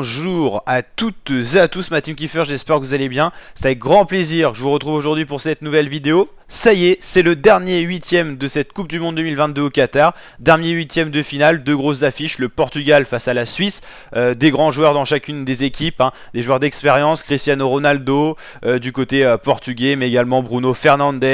Bonjour à toutes et à tous, ma team Kiefer, j'espère que vous allez bien. C'est avec grand plaisir que je vous retrouve aujourd'hui pour cette nouvelle vidéo. Ça y est, c'est le dernier huitième de cette Coupe du Monde 2022 au Qatar. Dernier huitième de finale, deux grosses affiches, le Portugal face à la Suisse. Des grands joueurs dans chacune des équipes, des joueurs d'expérience, Cristiano Ronaldo du côté portugais, mais également Bruno Fernandes.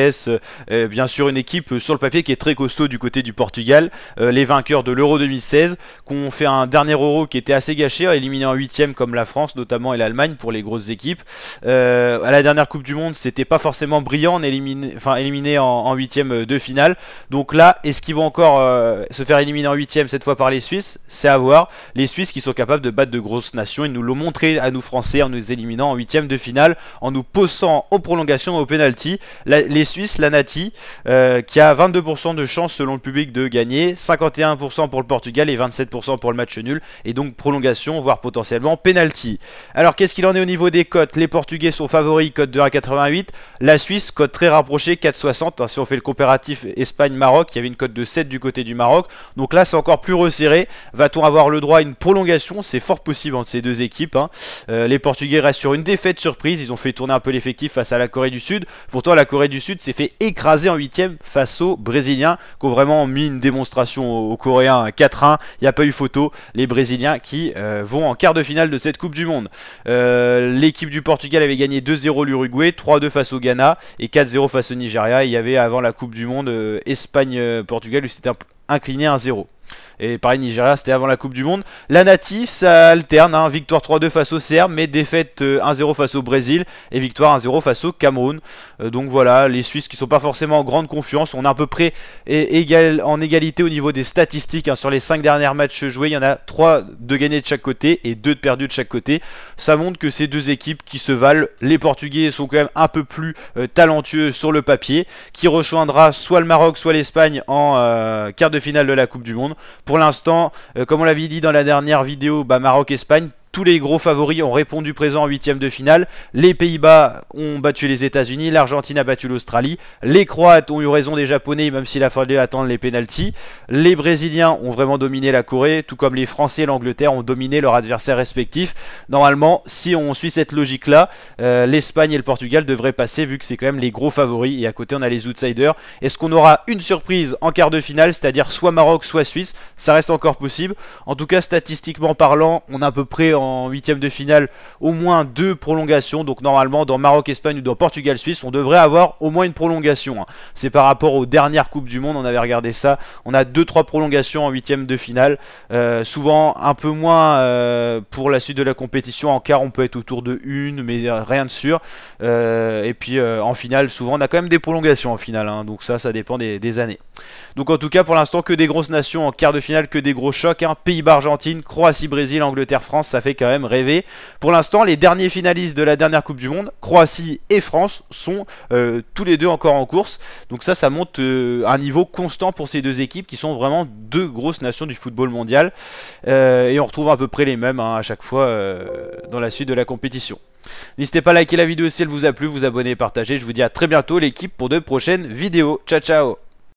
Bien sûr une équipe sur le papier qui est très costaud du côté du Portugal. Les vainqueurs de l'Euro 2016, qui ont fait un dernier Euro qui était assez gâché, éliminé en huitième comme la France notamment et l'Allemagne pour les grosses équipes. À la dernière Coupe du Monde, c'était pas forcément brillant, éliminé en huitième de finale. Donc là, est-ce qu'ils vont encore se faire éliminer en huitième cette fois par les Suisses? C'est à voir. Les Suisses qui sont capables de battre de grosses nations, ils nous l'ont montré à nous Français en nous éliminant en huitième de finale, en nous poussant aux prolongations et aux pénalty. Les Suisses, la Nati, qui a 22% de chance selon le public de gagner, 51% pour le Portugal et 27% pour le match nul, et donc prolongation, voire potentiellement penalty. Alors qu'est-ce qu'il en est au niveau des cotes? Les Portugais sont favoris, cote de 1,88. La Suisse, cote très rapprochée, 4,60. Si on fait le comparatif Espagne-Maroc, il y avait une cote de 7 du côté du Maroc. Donc là, c'est encore plus resserré. Va-t-on avoir le droit à une prolongation? C'est fort possible entre ces deux équipes. Les Portugais restent sur une défaite surprise. Ils ont fait tourner un peu l'effectif face à la Corée du Sud. Pourtant, la Corée du Sud s'est fait écraser en huitième face aux Brésiliens, qui ont vraiment mis une démonstration aux Coréens 4-1. Il n'y a pas eu photo. Les Brésiliens qui vont en quart de finale de cette Coupe du Monde. L'équipe du Portugal avait gagné 2-0 l'Uruguay, 3-2 face au Ghana et 4-0 face au Nigeria. Il y avait avant la Coupe du Monde Espagne-Portugal où c'était incliné 1-0. Et pareil, Nigeria, c'était avant la Coupe du Monde. La Nati, ça alterne, victoire 3-2 face au Serbes, mais défaite 1-0 face au Brésil et victoire 1-0 face au Cameroun. Donc voilà, les Suisses qui sont pas forcément en grande confiance. On est à peu près en égalité au niveau des statistiques. Sur les 5 derniers matchs joués, il y en a 3 de gagnés de chaque côté et 2 de perdus de chaque côté. Ça montre que ces deux équipes qui se valent, les Portugais sont quand même un peu plus talentueux sur le papier, qui rejoindra soit le Maroc, soit l'Espagne en quart de finale de la Coupe du Monde. Pour l'instant, comme on l'avait dit dans la dernière vidéo, Maroc-Espagne, tous les gros favoris ont répondu présent en huitième de finale. Les Pays-Bas ont battu les États-Unis, l'Argentine a battu l'Australie, les Croates ont eu raison des Japonais, même s'il a fallu attendre les pénaltys. Les Brésiliens ont vraiment dominé la Corée, tout comme les Français et l'Angleterre ont dominé leurs adversaires respectifs. Normalement, si on suit cette logique-là, l'Espagne et le Portugal devraient passer, vu que c'est quand même les gros favoris. Et à côté, on a les outsiders. Est-ce qu'on aura une surprise en quart de finale, c'est-à-dire soit Maroc, soit Suisse? Ça reste encore possible. En tout cas, statistiquement parlant, on a à peu près en huitième de finale au moins 2 prolongations. Donc normalement dans Maroc-Espagne ou dans Portugal-Suisse on devrait avoir au moins une prolongation. C'est par rapport aux dernières Coupes du Monde, on avait regardé ça, on a 2-3 prolongations en huitième de finale, souvent un peu moins pour la suite de la compétition. En quart on peut être autour de une, mais rien de sûr, et puis en finale souvent on a quand même des prolongations en finale, donc ça dépend des années. Donc en tout cas pour l'instant que des grosses nations en quart de finale, que des gros chocs, Pays-Bas, Argentine, Croatie, Brésil, Angleterre, France, ça fait quand même rêver. Pour l'instant les derniers finalistes de la dernière Coupe du Monde, Croatie et France, sont tous les deux encore en course. Donc ça montre un niveau constant pour ces deux équipes qui sont vraiment deux grosses nations du football mondial, et on retrouve à peu près les mêmes à chaque fois dans la suite de la compétition. N'hésitez pas à liker la vidéo si elle vous a plu, vous abonner et partager. Je vous dis à très bientôt l'équipe pour de prochaines vidéos. Ciao ciao.